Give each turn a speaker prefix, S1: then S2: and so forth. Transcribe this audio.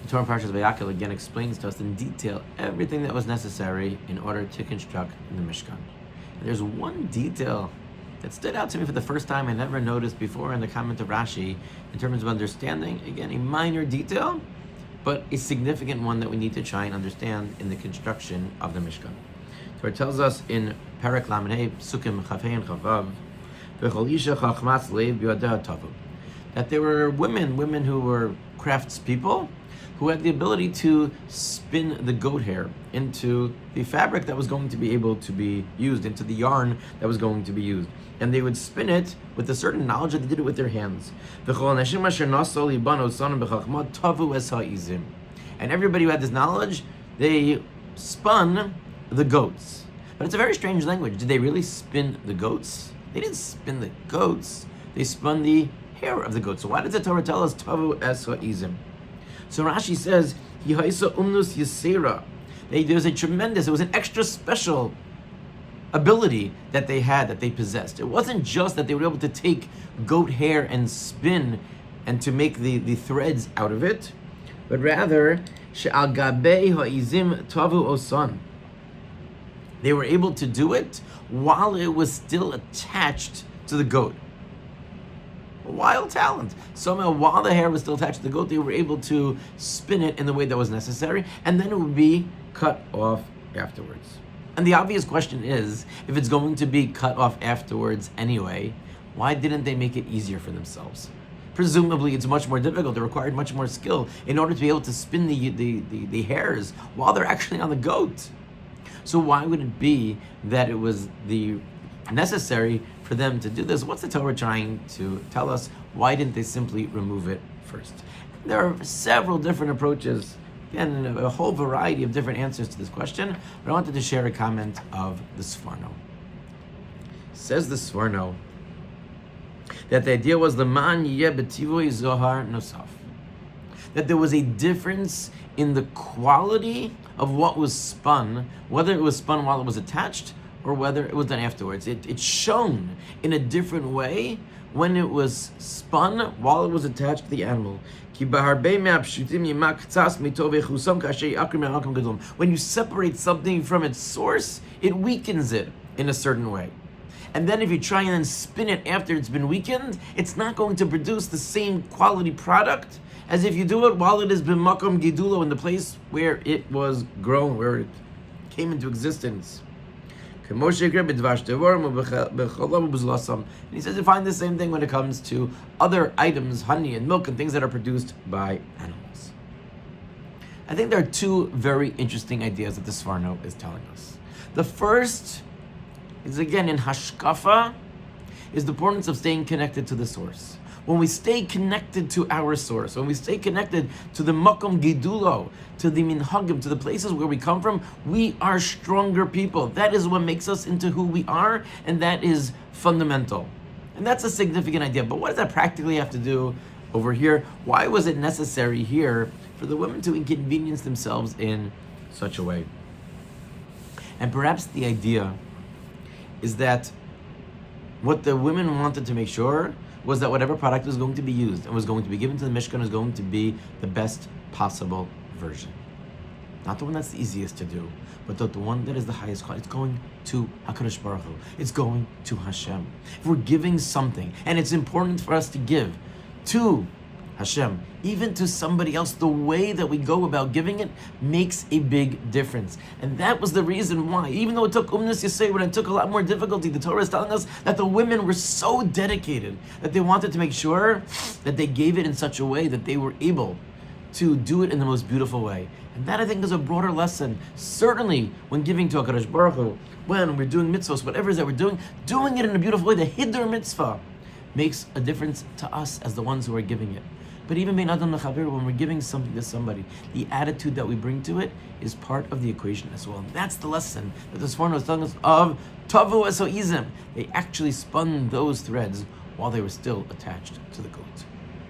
S1: The Torah Parshas Vayakhel again explains to us in detail everything that was necessary in order to construct the Mishkan. And there's one detail that stood out to me for the first time I never noticed before in the comment of Rashi in terms of understanding. Again, a minor detail, but a significant one that we need to try and understand in the construction of the Mishkan. So it tells us in Perek Lamed Psukim Chafei and Chavav, V'chol isha chachmas leiv b'yadeh tavu, that there were women who were craftspeople, who had the ability to spin the goat hair into the fabric that was going to be able to be used, into the yarn that was going to be used. And they would spin it with a certain knowledge that they did it with their hands. And everybody who had this knowledge, they spun the goats. But it's a very strange language. Did they really spin the goats? They didn't spin the goats. They spun the hair of the goat. So why does the Torah tell us tavu es ha'izim? So Rashi says, Yihaisa umnus yisera. There's a tremendous, it was an extra special ability that they had, that they possessed. It wasn't just that they were able to take goat hair and spin and to make the threads out of it, but rather, she'al gabei ha'izim tavu osan. They were able to do it while it was still attached to the goat. A wild talent. Somehow, while the hair was still attached to the goat, they were able to spin it in the way that was necessary, and then it would be cut off afterwards. And the obvious question is, if it's going to be cut off afterwards anyway, why didn't they make it easier for themselves? Presumably, it's much more difficult. It required much more skill in order to be able to spin the hairs while they're actually on the goat. So why would it be that it was the necessary for them to do this? What's the Torah trying to tell us? Why didn't they simply remove it first? There are several different approaches, and a whole variety of different answers to this question, but I wanted to share a comment of the Sforno. Says the Sforno that the idea was the man yeh b'tivui zohar nosaf, that there was a difference in the quality of what was spun, whether it was spun while it was attached or whether it was done afterwards. It shone in a different way when it was spun while it was attached to the animal. When you separate something from its source, it weakens it in a certain way. And then if you try and then spin it after it's been weakened, it's not going to produce the same quality product as if you do it while it has been makom gidulo, in the place where it was grown, where it came into existence. And he says you find the same thing when it comes to other items, honey and milk and things that are produced by animals. I think there are two very interesting ideas that the Sforno is telling us. The first is, again, in Hashkafa, is the importance of staying connected to the source. When we stay connected to our source, when we stay connected to the makom gidulo, to the minhagim, to the places where we come from, we are stronger people. That is what makes us into who we are, and that is fundamental. And that's a significant idea. But what does that practically have to do over here? Why was it necessary here for the women to inconvenience themselves in such a way? And perhaps the idea is that what the women wanted to make sure was that whatever product was going to be used and was going to be given to the Mishkan was going to be the best possible version. Not the one that's the easiest to do, but the one that is the highest quality. It's going to HaKadosh Baruch Hu. It's going to Hashem. If we're giving something, and it's important for us to give to Hashem, even to somebody else, the way that we go about giving it makes a big difference. And that was the reason why, even though it took Umnus Yisrael, when it took a lot more difficulty, the Torah is telling us that the women were so dedicated that they wanted to make sure that they gave it in such a way that they were able to do it in the most beautiful way. And that, I think, is a broader lesson. Certainly, when giving to HaKadosh Baruch Hu, when we're doing mitzvahs, whatever it is that we're doing it in a beautiful way, the Hiddur mitzvah, makes a difference to us as the ones who are giving it. But even bein adam lechaver, when we're giving something to somebody, the attitude that we bring to it is part of the equation as well. And that's the lesson that the Sforno was telling us of tavu es ha'izim. They actually spun those threads while they were still attached to the goat.